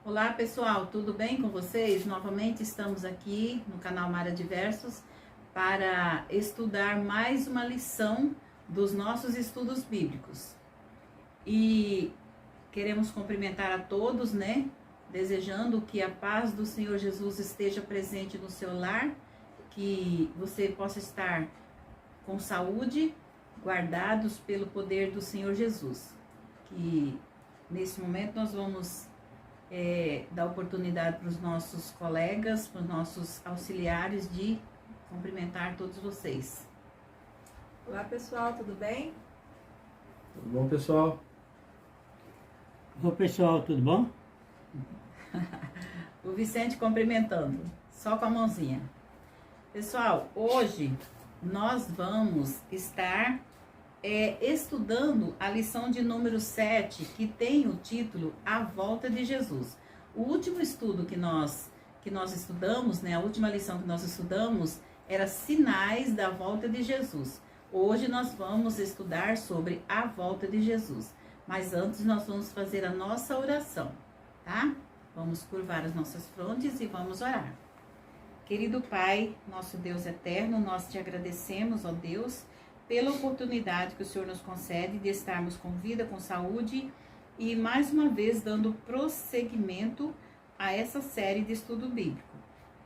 Olá pessoal, tudo bem com vocês? Novamente estamos aqui no canal Mara Diversos para estudar mais uma lição dos nossos estudos bíblicos. E queremos cumprimentar a todos, né? Desejando que a paz do Senhor Jesus esteja presente no seu lar, que você possa estar com saúde, guardados pelo poder do Senhor Jesus. Que nesse momento nós vamos dar oportunidade para os nossos colegas, para os nossos auxiliares de cumprimentar todos vocês. Olá pessoal, tudo bem? Tudo bom, pessoal? Oi pessoal, tudo bom? O Vicente cumprimentando, só com a mãozinha. Pessoal, hoje nós vamos estar estudando a lição de número 7, que tem o título A Volta de Jesus. O último estudo que nós estudamos, né, a última lição que nós estudamos era Sinais da Volta de Jesus. Hoje nós vamos estudar sobre a volta de Jesus. Mas antes nós vamos fazer a nossa oração, tá? Vamos curvar as nossas frontes e vamos orar. Querido Pai, nosso Deus eterno, nós te agradecemos, ó Deus, pela oportunidade que o Senhor nos concede de estarmos com vida, com saúde e mais uma vez dando prosseguimento a essa série de estudo bíblico.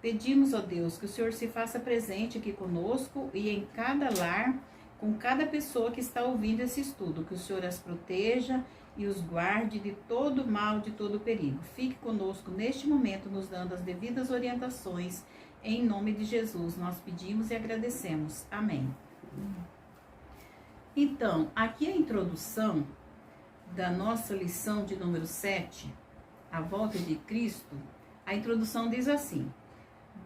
Pedimos, ó Deus, que o Senhor se faça presente aqui conosco e em cada lar, com cada pessoa que está ouvindo esse estudo, que o Senhor as proteja e os guarde de todo mal, de todo perigo. Fique conosco neste momento, nos dando as devidas orientações. Em nome de Jesus, nós pedimos e agradecemos. Amém. Então, aqui a introdução da nossa lição de número 7, a volta de Cristo. A introdução diz assim: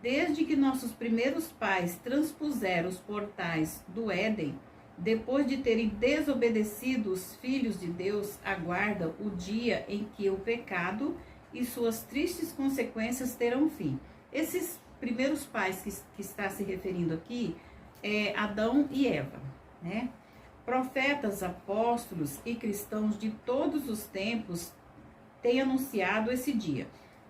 desde que nossos primeiros pais transpuseram os portais do Éden, depois de terem desobedecido, os filhos de Deus aguardam o dia em que o pecado e suas tristes consequências terão fim. Esses primeiros pais que está se referindo aqui é Adão e Eva, né? Profetas, apóstolos e cristãos de todos os tempos têm anunciado esse dia,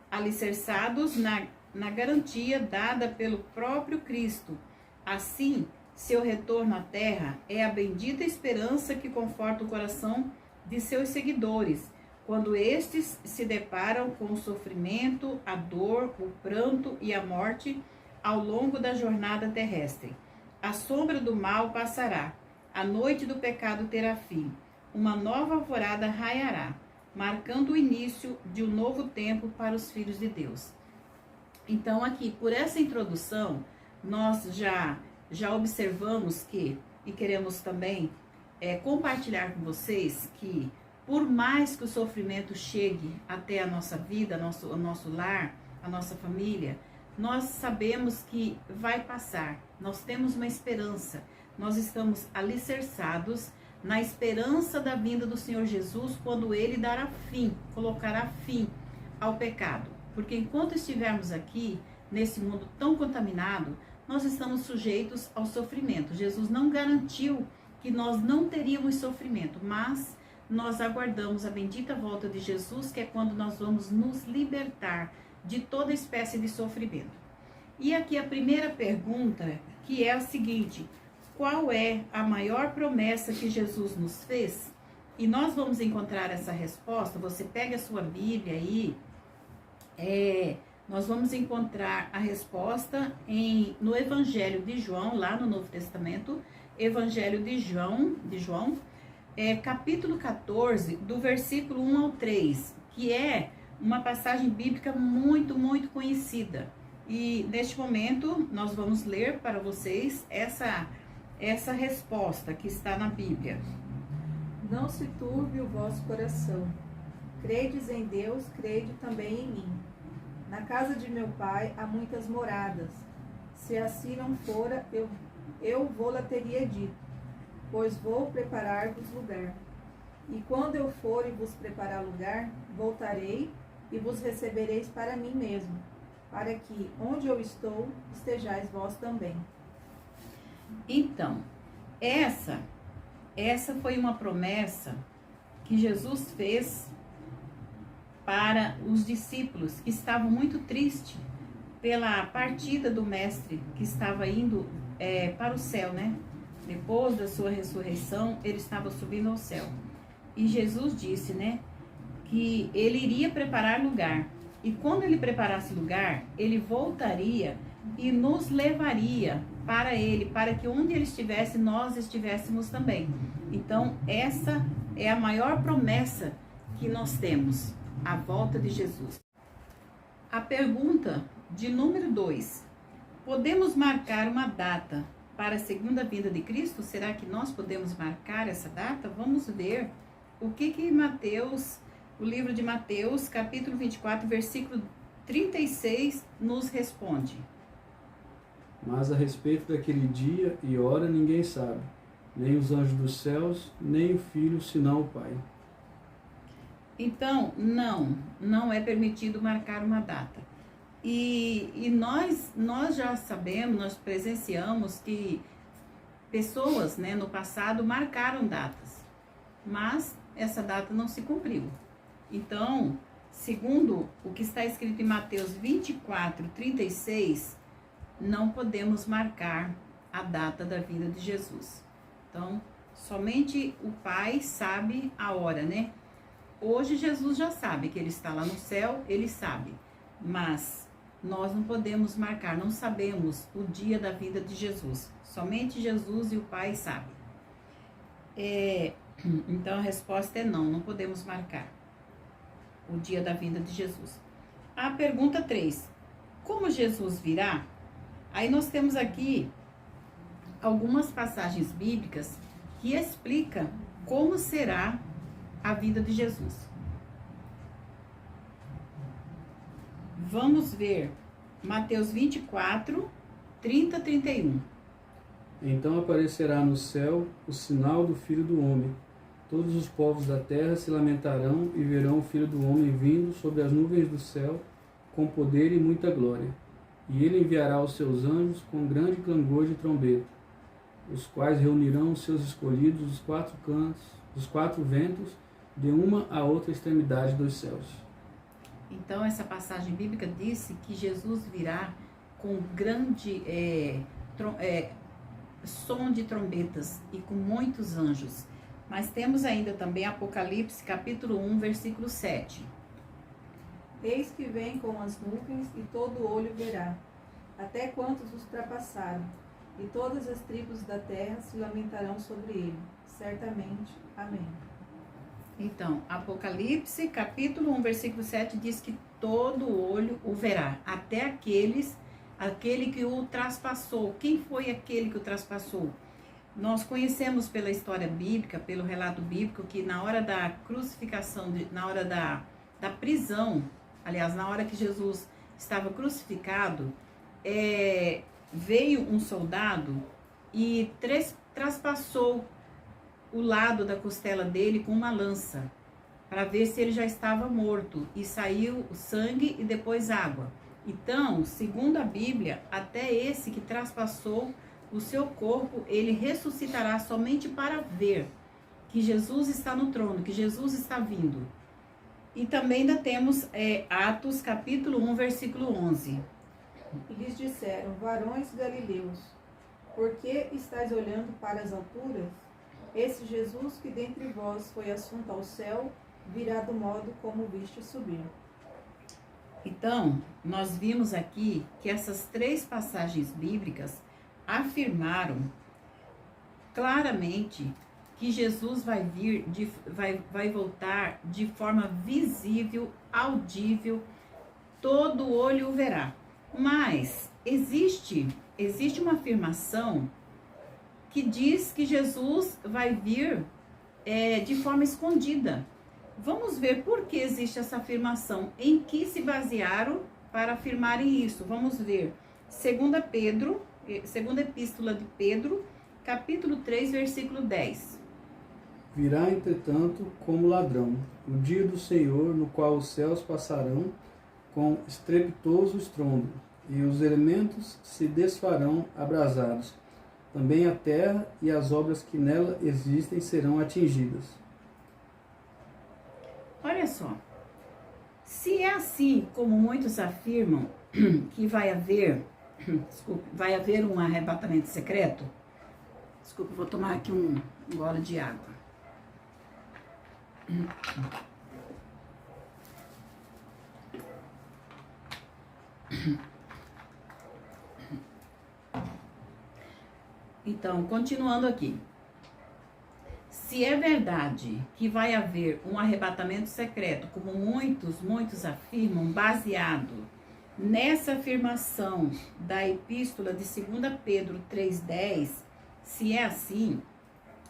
alicerçados na garantia dada pelo próprio Cristo. Assim, seu retorno à terra é a bendita esperança que conforta o coração de seus seguidores, quando estes se deparam com o sofrimento, a dor, o pranto e a morte ao longo da jornada terrestre. A sombra do mal passará, a noite do pecado terá fim, uma nova alvorada raiará, marcando o início de um novo tempo para os filhos de Deus. Então aqui, por essa introdução, nós já observamos que, e queremos também compartilhar com vocês que, por mais que o sofrimento chegue até a nossa vida, o nosso lar, a nossa família, nós sabemos que vai passar, nós temos uma esperança, nós estamos alicerçados na esperança da vinda do Senhor Jesus, quando Ele dará fim, colocará fim ao pecado. Porque enquanto estivermos aqui, nesse mundo tão contaminado, nós estamos sujeitos ao sofrimento. Jesus não garantiu que nós não teríamos sofrimento, mas nós aguardamos a bendita volta de Jesus, que é quando nós vamos nos libertar de toda espécie de sofrimento. E aqui a primeira pergunta, que é a seguinte: qual é a maior promessa que Jesus nos fez? E nós vamos encontrar essa resposta. Você pega a sua Bíblia aí, nós vamos encontrar a resposta no Evangelho de João, lá no Novo Testamento, Evangelho de João, capítulo 14, do versículo 1 ao 3, que é uma passagem bíblica muito, muito conhecida. E neste momento nós vamos ler para vocês essa resposta que está na Bíblia. Não se turbe o vosso coração. Credes em Deus, crede também em mim. Na casa de meu pai há muitas moradas. Se assim não fora, eu vou-la teria dito, pois vou preparar-vos lugar. E quando eu for e vos preparar lugar, voltarei e vos recebereis para mim mesmo, para que, onde eu estou, estejais vós também. Então, essa foi uma promessa que Jesus fez para os discípulos que estavam muito tristes pela partida do mestre que estava indo para o céu, né? Depois da sua ressurreição, ele estava subindo ao céu. E Jesus disse, né, que ele iria preparar lugar. E quando ele preparasse lugar, ele voltaria e nos levaria para ele, para que onde ele estivesse, nós estivéssemos também. Então, essa é a maior promessa que nós temos, a volta de Jesus. A pergunta de número 2. Podemos marcar uma data para a segunda vinda de Cristo? Será que nós podemos marcar essa data? Vamos ver o que Mateus, o livro de Mateus, capítulo 24, versículo 36, nos responde. Mas a respeito daquele dia e hora ninguém sabe, nem os anjos dos céus, nem o Filho, senão o Pai. Então, não é permitido marcar uma data. E nós já sabemos, nós presenciamos que pessoas, né, no passado marcaram datas, mas essa data não se cumpriu. Então, segundo o que está escrito em Mateus 24, 36, não podemos marcar a data da vinda de Jesus. Então, somente o Pai sabe a hora, né? Hoje Jesus já sabe que ele está lá no céu, ele sabe, mas nós não podemos marcar, não sabemos o dia da vinda de Jesus. Somente Jesus e o Pai sabem. Então a resposta é não podemos marcar o dia da vinda de Jesus. A pergunta 3. Como Jesus virá? Aí nós temos aqui algumas passagens bíblicas que explicam como será a vida de Jesus. Vamos ver Mateus 24, 30, 31. Então aparecerá no céu o sinal do Filho do Homem. Todos os povos da terra se lamentarão e verão o Filho do Homem vindo sobre as nuvens do céu, com poder e muita glória. E ele enviará os seus anjos com grande clangor de trombeta, os quais reunirão os seus escolhidos dos 4 cantos, dos 4 ventos, de uma a outra extremidade dos céus. Então essa passagem bíblica disse que Jesus virá com grande som de trombetas e com muitos anjos. Mas temos ainda também Apocalipse, capítulo 1, versículo 7. Eis que vem com as nuvens e todo olho verá, até quantos os ultrapassaram, e todas as tribos da terra se lamentarão sobre ele. Certamente. Amém. Então, Apocalipse, capítulo 1, versículo 7, diz que todo olho o verá, até aquele que o traspassou. Quem foi aquele que o traspassou? Nós conhecemos pela história bíblica, pelo relato bíblico, que na hora da crucificação, na hora da prisão, aliás, na hora que Jesus estava crucificado, veio um soldado e traspassou o lado da costela dele com uma lança, para ver se ele já estava morto, e saiu sangue e depois água. Então, segundo a Bíblia, até esse que traspassou o seu corpo, ele ressuscitará somente para ver que Jesus está no trono, que Jesus está vindo. E também ainda temos Atos capítulo 1, versículo 11. E lhes disseram: varões galileus, por que estáis olhando para as alturas? Esse Jesus que dentre vós foi assunto ao céu, virá do modo como viste subir. Então, nós vimos aqui que essas 3 passagens bíblicas afirmaram claramente que Jesus vai voltar de forma visível, audível, todo olho o verá. Mas existe uma afirmação que diz que Jesus vai vir de forma escondida. Vamos ver por que existe essa afirmação, em que se basearam para afirmarem isso. Vamos ver, segunda epístola de Pedro, capítulo 3, versículo 10. Virá, entretanto, como ladrão, o dia do Senhor, no qual os céus passarão com estrepitoso estrondo, e os elementos se desfarão abrasados. Também a terra e as obras que nela existem serão atingidas. Olha só, Se é assim, como muitos afirmam, que vai haver um arrebatamento secreto, vou tomar aqui um gole de água. Então, continuando aqui. Se é verdade que vai haver um arrebatamento secreto, como muitos afirmam, baseado nessa afirmação da epístola de 2 Pedro 3,10, se é assim,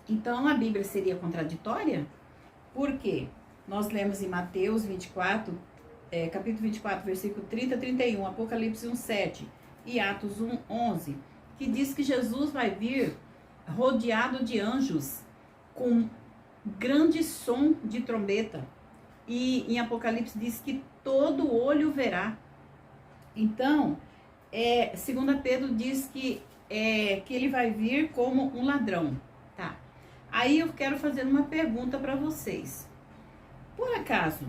então a Bíblia seria contraditória? Por quê? Nós lemos em Mateus 24, capítulo 24, versículo 30 a 31, Apocalipse 1,7 e Atos 1,11, que diz que Jesus vai vir rodeado de anjos com grande som de trombeta. E em Apocalipse diz que todo olho verá. Então, 2 Pedro diz que ele vai vir como um ladrão. Tá? Aí eu quero fazer uma pergunta para vocês. Por acaso,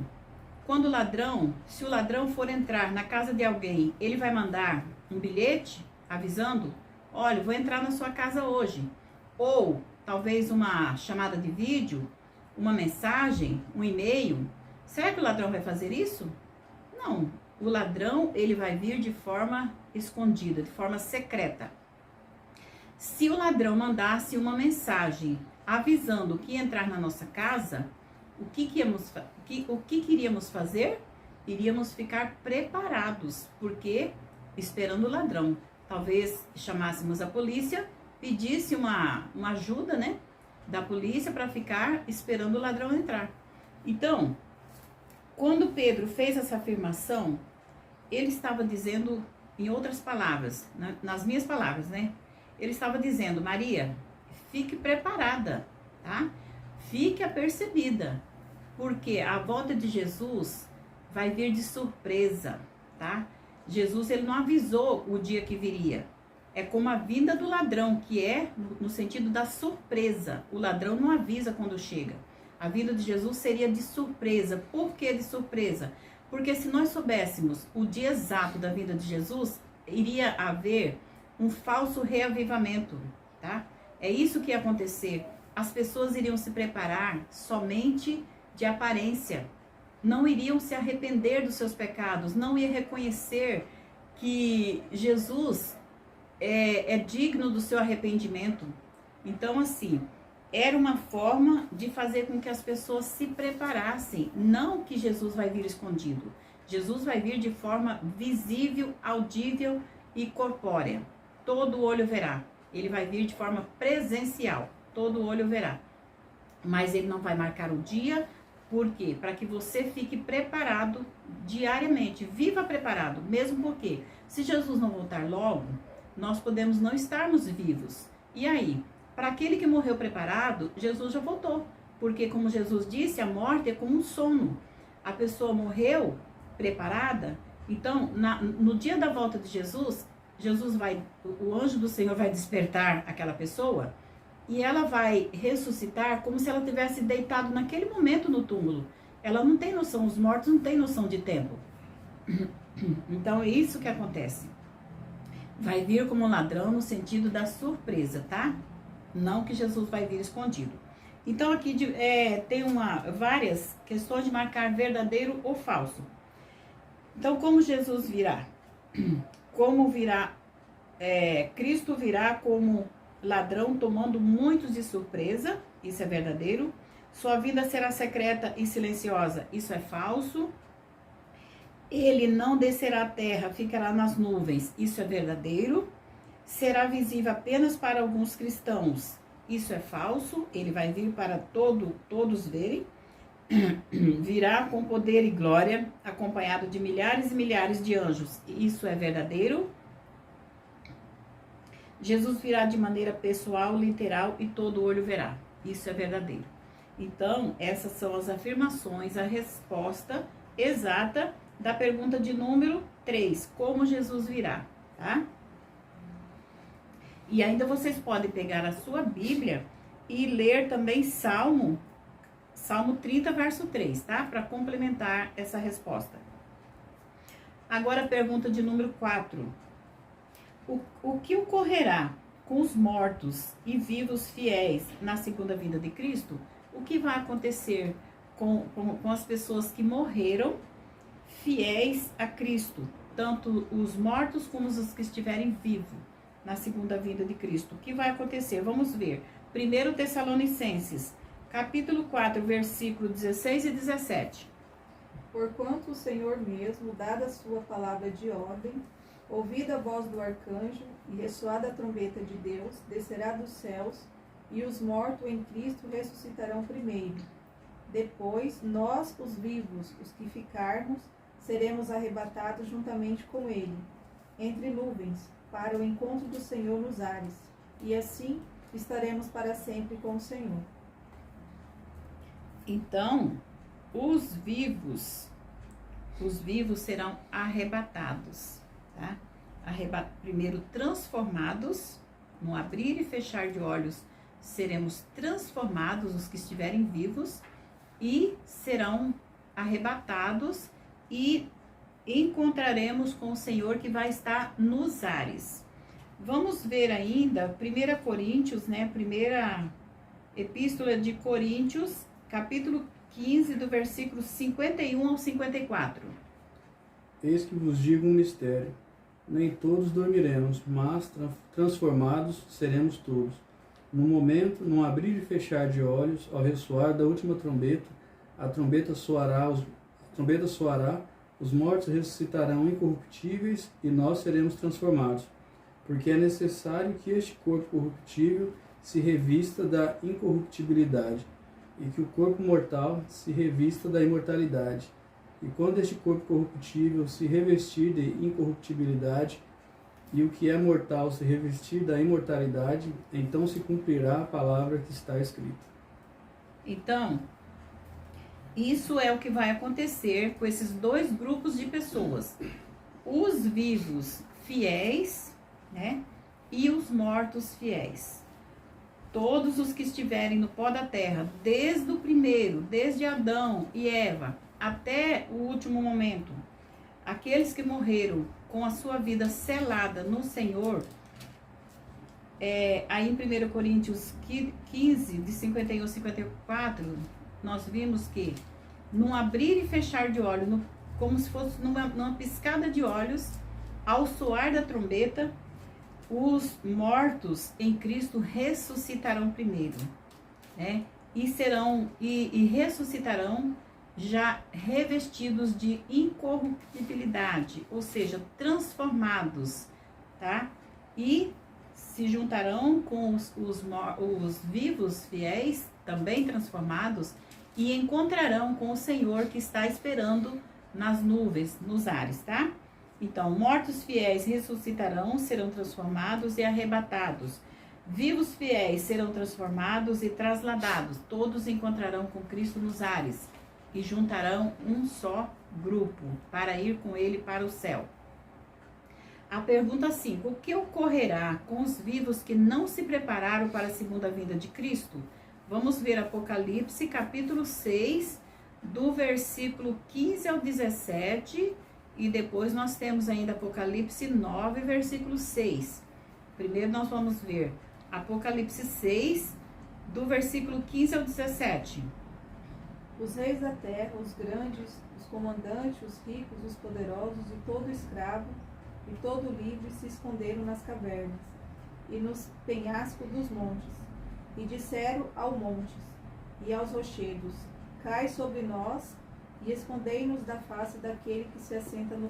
se o ladrão for entrar na casa de alguém, ele vai mandar um bilhete avisando: olha, vou entrar na sua casa hoje. Ou talvez uma chamada de vídeo, uma mensagem, um e-mail. Será que o ladrão vai fazer isso? Não. O ladrão, ele vai vir de forma escondida, de forma secreta. Se o ladrão mandasse uma mensagem avisando que ia entrar na nossa casa, o que iríamos fazer? Iríamos ficar preparados, porque esperando o ladrão. Talvez chamássemos a polícia, pedisse uma ajuda, né, da polícia para ficar esperando o ladrão entrar. Então, quando Pedro fez essa afirmação, ele estava dizendo, em outras palavras, nas minhas palavras, né? Ele estava dizendo: Maria, fique preparada, tá? Fique apercebida, porque a volta de Jesus vai vir de surpresa, tá? Jesus, ele não avisou o dia que viria. É como a vinda do ladrão, que é no sentido da surpresa. O ladrão não avisa quando chega. A vinda de Jesus seria de surpresa. Por que de surpresa? Porque se nós soubéssemos o dia exato da vinda de Jesus, iria haver um falso reavivamento, tá? É isso que ia acontecer. As pessoas iriam se preparar somente de aparência. Não iriam se arrepender dos seus pecados. Não ia reconhecer que Jesus é digno do seu arrependimento. Então, assim, era uma forma de fazer com que as pessoas se preparassem. Não que Jesus vai vir escondido. Jesus vai vir de forma visível, audível e corpórea. Todo olho verá. Ele vai vir de forma presencial. Todo olho verá. Mas ele não vai marcar o dia. Por quê? Para que você fique preparado diariamente. Viva preparado. Mesmo porque, se Jesus não voltar logo, nós podemos não estarmos vivos. E aí? Para aquele que morreu preparado, Jesus já voltou. Porque, como Jesus disse, a morte é como um sono. A pessoa morreu preparada. Então, no dia da volta de Jesus, o anjo do Senhor vai despertar aquela pessoa e ela vai ressuscitar como se ela tivesse deitado naquele momento no túmulo. Ela não tem noção, os mortos não têm noção de tempo. Então, é isso que acontece. Vai vir como um ladrão no sentido da surpresa, tá? Não que Jesus vai vir escondido. Então, aqui tem várias questões de marcar verdadeiro ou falso. Então, como Jesus virá? Como virá? Cristo virá como ladrão, tomando muitos de surpresa. Isso é verdadeiro. Sua vinda será secreta e silenciosa. Isso é falso. Ele não descerá à terra, ficará nas nuvens. Isso é verdadeiro. Será visível apenas para alguns cristãos. Isso é falso. Ele vai vir para todos verem. Virá com poder e glória, acompanhado de milhares e milhares de anjos. Isso é verdadeiro. Jesus virá de maneira pessoal, literal, e todo olho verá. Isso é verdadeiro. Então, essas são as afirmações, a resposta exata da pergunta de número 3, como Jesus virá, tá? E ainda vocês podem pegar a sua Bíblia e ler também Salmo Salmo 30, verso 3, tá? Para complementar essa resposta. Agora a pergunta de número 4. O que ocorrerá com os mortos e vivos fiéis na segunda vinda de Cristo? O que vai acontecer com as pessoas que morreram fiéis a Cristo? Tanto os mortos como os que estiverem vivos na segunda vinda de Cristo. O que vai acontecer? Vamos ver. 1 Tessalonicenses, capítulo 4, versículo 16 e 17. Porquanto o Senhor mesmo, dada a sua palavra de ordem, ouvida a voz do arcanjo e ressoada a trombeta de Deus, descerá dos céus, e os mortos em Cristo ressuscitarão primeiro. Depois, nós, os vivos, os que ficarmos, seremos arrebatados juntamente com ele, entre nuvens, para o encontro do Senhor nos ares, e assim estaremos para sempre com o Senhor. Então, os vivos serão arrebatados, tá? Primeiro transformados, no abrir e fechar de olhos, seremos transformados, os que estiverem vivos, e serão arrebatados e encontraremos com o Senhor que vai estar nos ares. Vamos ver ainda 1 Coríntios, né? Primeira Epístola de Coríntios, capítulo 15, do versículo 51 ao 54. Eis que vos digo um mistério. Nem todos dormiremos, mas transformados seremos todos. No momento, num abrir e fechar de olhos, ao ressoar da última trombeta, a trombeta soará, os mortos ressuscitarão incorruptíveis e nós seremos transformados. Porque é necessário que este corpo corruptível se revista da incorruptibilidade, e que o corpo mortal se revista da imortalidade. E quando este corpo corruptível se revestir de incorruptibilidade, e o que é mortal se revestir da imortalidade, então se cumprirá a palavra que está escrita. Então, isso é o que vai acontecer com esses dois grupos de pessoas. Os vivos fiéis, né? E os mortos fiéis. Todos os que estiverem no pó da terra, desde o primeiro, desde Adão e Eva, até o último momento, aqueles que morreram com a sua vida selada no Senhor, aí em 1 Coríntios 15, de 51 a 54, nós vimos que num abrir e fechar de olhos, como se fosse numa piscada de olhos, ao soar da trombeta, os mortos em Cristo ressuscitarão primeiro, né? E ressuscitarão já revestidos de incorruptibilidade, ou seja, transformados, tá? E se juntarão com os vivos fiéis, também transformados, e encontrarão com o Senhor que está esperando nas nuvens, nos ares, tá? Então, mortos fiéis ressuscitarão, serão transformados e arrebatados. Vivos fiéis serão transformados e trasladados. Todos encontrarão com Cristo nos ares e juntarão um só grupo para ir com ele para o céu. A pergunta 5. O que ocorrerá com os vivos que não se prepararam para a segunda vinda de Cristo? Vamos ver Apocalipse, capítulo 6, do versículo 15 ao 17, e depois nós temos ainda Apocalipse 9, versículo 6. Primeiro nós vamos ver Apocalipse 6, do versículo 15 ao 17. Os reis da terra, os grandes, os comandantes, os ricos, os poderosos, e todo escravo, e todo livre se esconderam nas cavernas, e nos penhascos dos montes, e disseram aos montes, e aos rochedos, cai sobre nós, e escondei-nos da face daquele que se assenta no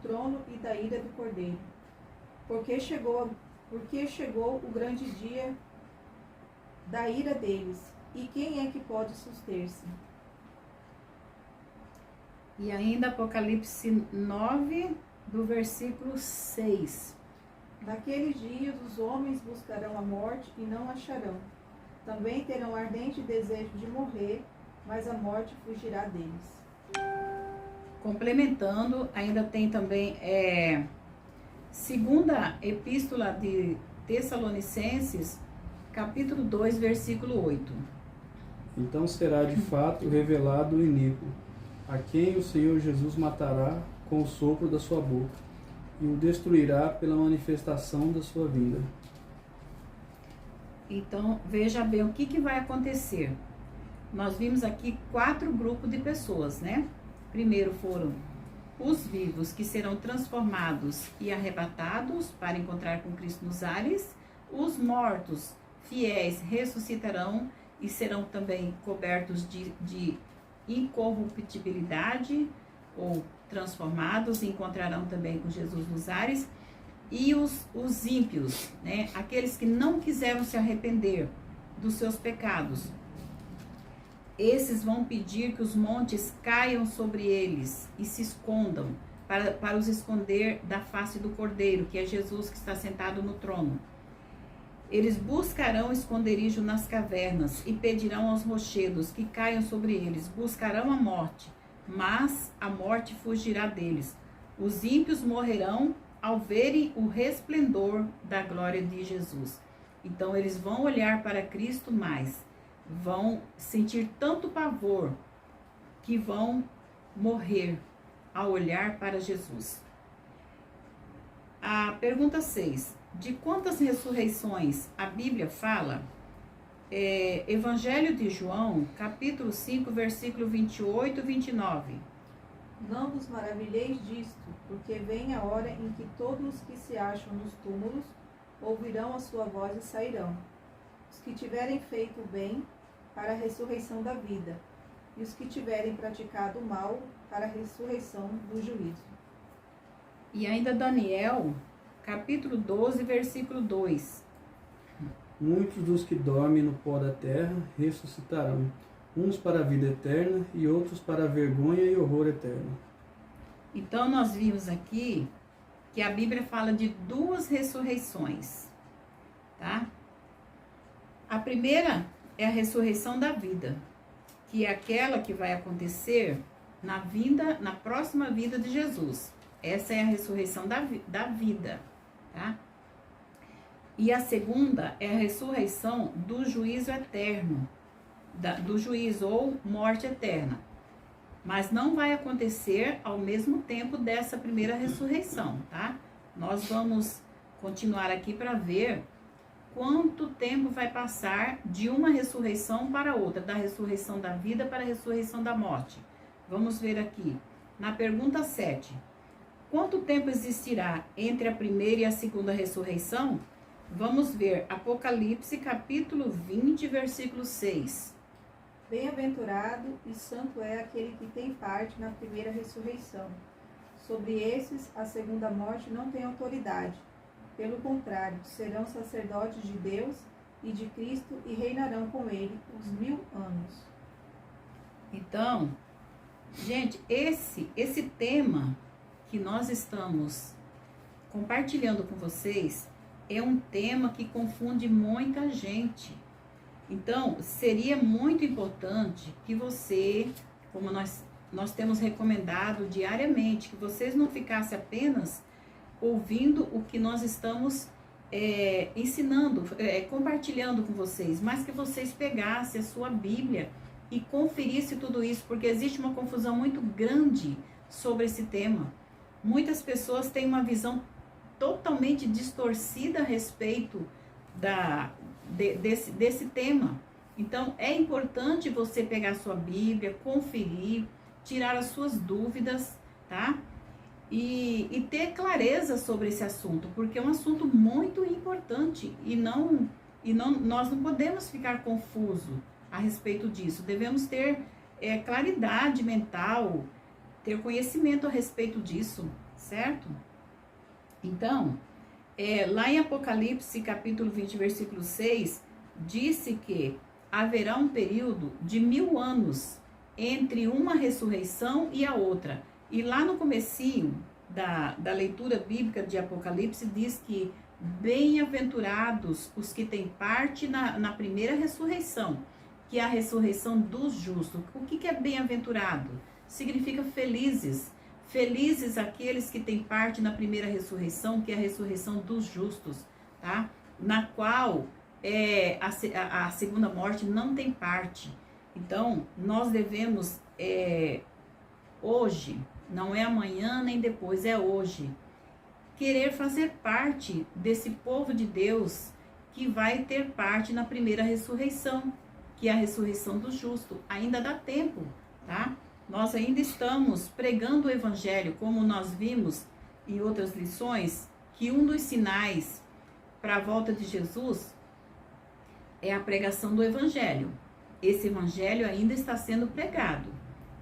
trono e da ira do Cordeiro. Porque chegou o grande dia da ira deles, e quem é que pode suster-se? E ainda Apocalipse 9, do versículo 6. Naqueles dias os homens buscarão a morte e não acharão. Também terão ardente desejo de morrer, mas a morte fugirá deles. Complementando, ainda tem também segunda epístola de Tessalonicenses, capítulo 2, versículo 8. Então será de fato revelado o iníquo, a quem o Senhor Jesus matará com o sopro da sua boca, e o destruirá pela manifestação da sua vinda. Então, veja bem o que vai acontecer. Nós vimos aqui 4 grupos de pessoas, né? Primeiro foram os vivos, que serão transformados e arrebatados para encontrar com Cristo nos ares. Os mortos, fiéis, ressuscitarão e serão também cobertos de incorruptibilidade, ou transformados, e encontrarão também com Jesus nos ares. E os ímpios, né? Aqueles que não quiseram se arrepender dos seus pecados, esses vão pedir que os montes caiam sobre eles e se escondam, para os esconder da face do Cordeiro, que é Jesus que está sentado no trono. Eles buscarão esconderijo nas cavernas e pedirão aos rochedos que caiam sobre eles. Buscarão a morte, mas a morte fugirá deles. Os ímpios morrerão ao verem o resplendor da glória de Jesus. Então eles vão olhar para Cristo, mas vão sentir tanto pavor que vão morrer ao olhar para Jesus. A pergunta 6. De quantas ressurreições a Bíblia fala? Evangelho de João, capítulo 5, versículo 28 e 29. Não vos maravilheis disto, porque vem a hora em que todos os que se acham nos túmulos ouvirão a sua voz e sairão. Os que tiverem feito o bem, para a ressurreição da vida, e os que tiverem praticado o mal, para a ressurreição do juízo. E ainda Daniel, capítulo 12, versículo 2. Muitos dos que dormem no pó da terra ressuscitarão, uns para a vida eterna e outros para a vergonha e horror eterno. Então nós vimos aqui que a Bíblia fala de 2 ressurreições, tá? A primeira é a ressurreição da vida, que é aquela que vai acontecer na próxima vida de Jesus. Essa é a ressurreição da vida, tá? E a segunda é a ressurreição do juízo eterno, do juízo ou morte eterna. Mas não vai acontecer ao mesmo tempo dessa primeira ressurreição, tá? Nós vamos continuar aqui para ver quanto tempo vai passar de uma ressurreição para outra, da ressurreição da vida para a ressurreição da morte. Vamos ver aqui, na pergunta 7. Quanto tempo existirá entre a primeira e a segunda ressurreição? Vamos ver Apocalipse, capítulo 20, versículo 6. Bem-aventurado e santo é aquele que tem parte na primeira ressurreição. Sobre esses, a segunda morte não tem autoridade. Pelo contrário, serão sacerdotes de Deus e de Cristo e reinarão com ele os 1000 anos. Então, gente, esse tema que nós estamos compartilhando com vocês é um tema que confunde muita gente. Então, seria muito importante que você, como nós temos recomendado diariamente, que vocês não ficassem apenas ouvindo o que nós estamos ensinando, compartilhando com vocês, mas que vocês pegassem a sua Bíblia e conferissem tudo isso, porque existe uma confusão muito grande sobre esse tema. Muitas pessoas têm uma visão totalmente distorcida a respeito desse tema. Então, é importante você pegar a sua Bíblia, conferir, tirar as suas dúvidas, tá? E ter clareza sobre esse assunto, porque é um assunto muito importante e nós não podemos ficar confusos a respeito disso. Devemos ter claridade mental, ter conhecimento a respeito disso, certo? Então, lá em Apocalipse, capítulo 20, versículo 6, disse que haverá um período de 1000 anos entre uma ressurreição e a outra. E lá no comecinho da leitura bíblica de Apocalipse diz que bem-aventurados os que têm parte na primeira ressurreição, que é a ressurreição dos justos. O que é bem-aventurado? Significa felizes. Felizes aqueles que têm parte na primeira ressurreição, que é a ressurreição dos justos, tá? Na qual a segunda morte não tem parte. Então, nós devemos, hoje, não é amanhã nem depois, é hoje, querer fazer parte desse povo de Deus que vai ter parte na primeira ressurreição, que é a ressurreição do justo. Ainda dá tempo, tá? Nós ainda estamos pregando o evangelho, como nós vimos em outras lições, que um dos sinais para a volta de Jesus é a pregação do evangelho. Esse evangelho ainda está sendo pregado.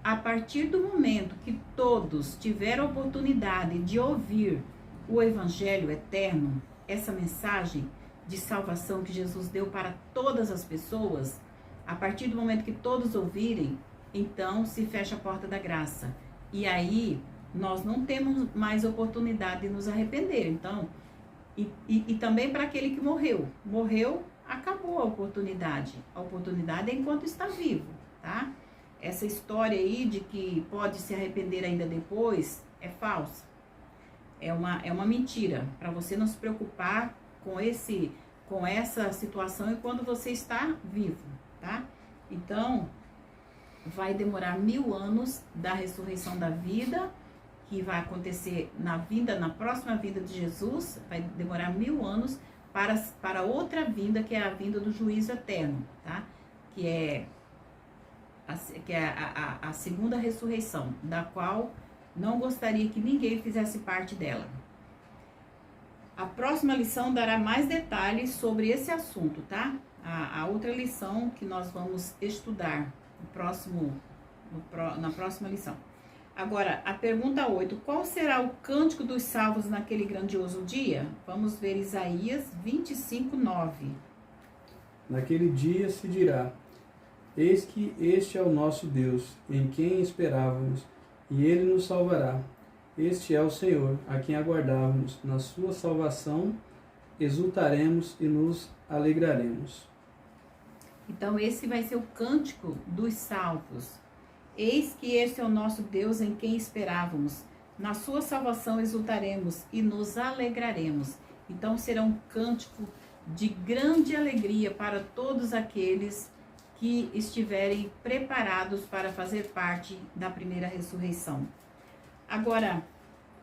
A partir do momento que todos tiveram a oportunidade de ouvir o evangelho eterno, essa mensagem de salvação que Jesus deu para todas as pessoas, a partir do momento que todos ouvirem, então se fecha a porta da graça. E aí nós não temos mais oportunidade de nos arrepender. Então, e também para aquele que morreu. Morreu, acabou a oportunidade. A oportunidade é enquanto está vivo, tá? Essa história aí de que pode se arrepender ainda depois é falsa. É uma mentira, para você não se preocupar com essa situação enquanto você está vivo, tá? Então, vai demorar 1000 anos da ressurreição da vida, que vai acontecer na próxima vinda de Jesus, vai demorar 1000 anos para outra vinda, que é a vinda do juízo eterno, tá? Que é a segunda ressurreição, da qual não gostaria que ninguém fizesse parte dela. A próxima lição dará mais detalhes sobre esse assunto, tá? A outra lição que nós vamos estudar na próxima lição. Agora, a pergunta 8. Qual será o cântico dos salvos naquele grandioso dia? Vamos ver Isaías 25:9. Naquele dia se dirá: eis que este é o nosso Deus, em quem esperávamos, e ele nos salvará. Este é o Senhor, a quem aguardávamos. Na sua salvação exultaremos e nos alegraremos. Então, esse vai ser o cântico dos salvos. Eis que este é o nosso Deus, em quem esperávamos. Na sua salvação exultaremos e nos alegraremos. Então, será um cântico de grande alegria para todos aqueles que estiverem preparados para fazer parte da primeira ressurreição. Agora,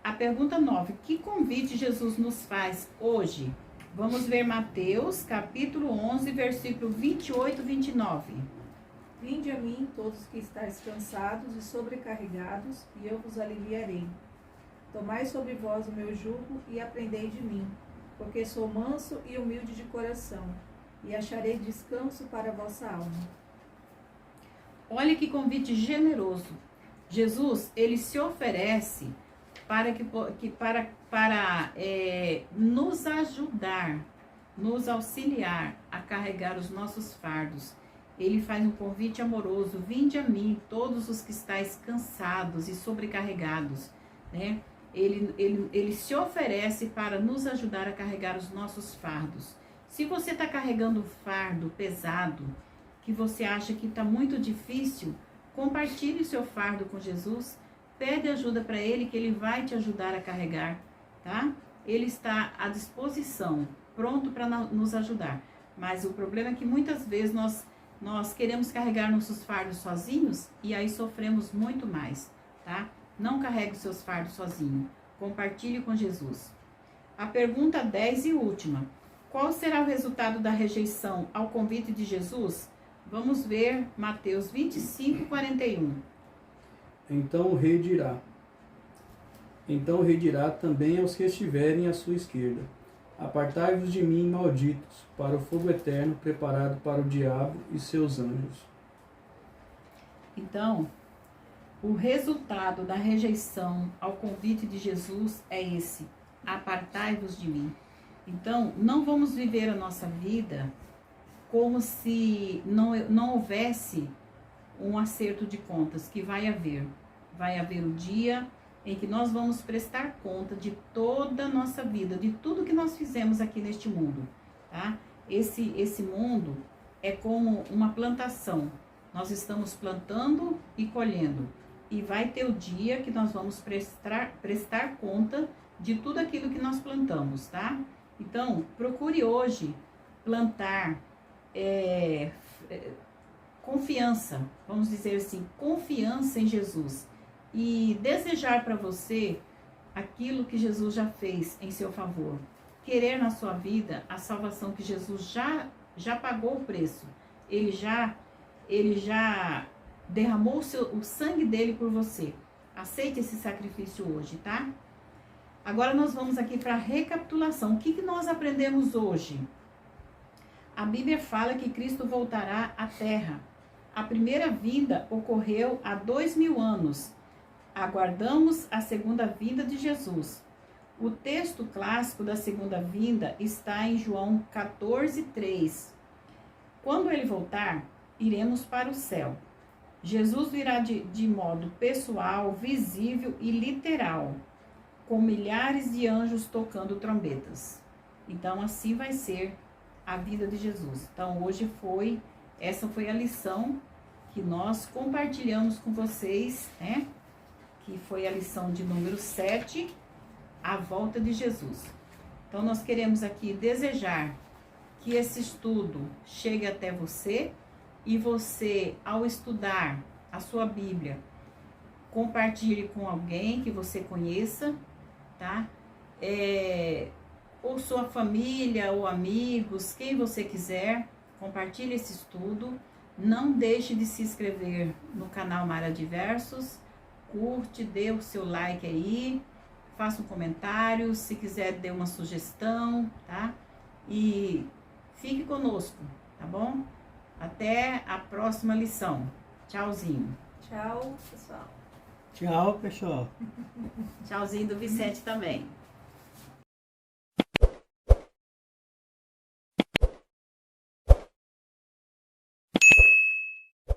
a pergunta 9. Que convite Jesus nos faz hoje? Vamos ver Mateus, capítulo 11, versículo 28 e 29. Vinde a mim, todos que estáis cansados e sobrecarregados, e eu vos aliviarei. Tomai sobre vós o meu jugo e aprendei de mim, porque sou manso e humilde de coração, e acharei descanso para a vossa alma. Olha que convite generoso. Jesus, ele se oferece para nos ajudar, nos auxiliar a carregar os nossos fardos. Ele faz um convite amoroso: vinde a mim, todos os que estáis cansados e sobrecarregados, né? Ele se oferece para nos ajudar a carregar os nossos fardos. Se você está carregando um fardo pesado, que você acha que está muito difícil, compartilhe o seu fardo com Jesus, pede ajuda para Ele, que Ele vai te ajudar a carregar, tá? Ele está à disposição, pronto para nos ajudar. Mas o problema é que muitas vezes nós queremos carregar nossos fardos sozinhos e aí sofremos muito mais, tá? Não carregue os seus fardos sozinho, compartilhe com Jesus. A pergunta 10 e última. Qual será o resultado da rejeição ao convite de Jesus? Vamos ver Mateus 25:41. Então o rei dirá também aos que estiverem à sua esquerda: apartai-vos de mim, malditos, para o fogo eterno preparado para o diabo e seus anjos. Então, o resultado da rejeição ao convite de Jesus é esse: apartai-vos de mim. Então, não vamos viver a nossa vida como se não houvesse um acerto de contas, que vai haver. Vai haver o dia em que nós vamos prestar conta de toda a nossa vida, de tudo que nós fizemos aqui neste mundo, tá? Esse mundo é como uma plantação. Nós estamos plantando e colhendo. E vai ter o dia que nós vamos prestar conta de tudo aquilo que nós plantamos, tá? Então, procure hoje plantar confiança, vamos dizer assim, confiança em Jesus e desejar para você aquilo que Jesus já fez em seu favor. Querer na sua vida a salvação que Jesus já pagou o preço. Ele já derramou o sangue dele por você. Aceite esse sacrifício hoje, tá? Agora nós vamos aqui para a recapitulação. O que nós aprendemos hoje? A Bíblia fala que Cristo voltará à Terra. A primeira vinda ocorreu há 2000 anos. Aguardamos a segunda vinda de Jesus. O texto clássico da segunda vinda está em João 14:3. Quando ele voltar, iremos para o céu. Jesus virá de modo pessoal, visível e literal, com milhares de anjos tocando trombetas. Então, assim vai ser a vida de Jesus. Então, essa foi a lição que nós compartilhamos com vocês, né? Que foi a lição de número 7, a volta de Jesus. Então, nós queremos aqui desejar que esse estudo chegue até você e você, ao estudar a sua Bíblia, compartilhe com alguém que você conheça, tá? Ou sua família, ou amigos, quem você quiser, compartilhe esse estudo. Não deixe de se inscrever no canal Mara Diversos, curte, dê o seu like aí, faça um comentário, se quiser dê uma sugestão, tá? E fique conosco, tá bom? Até a próxima lição. Tchauzinho. Tchau, pessoal. Tchau, pessoal. Tchauzinho do Vicente também.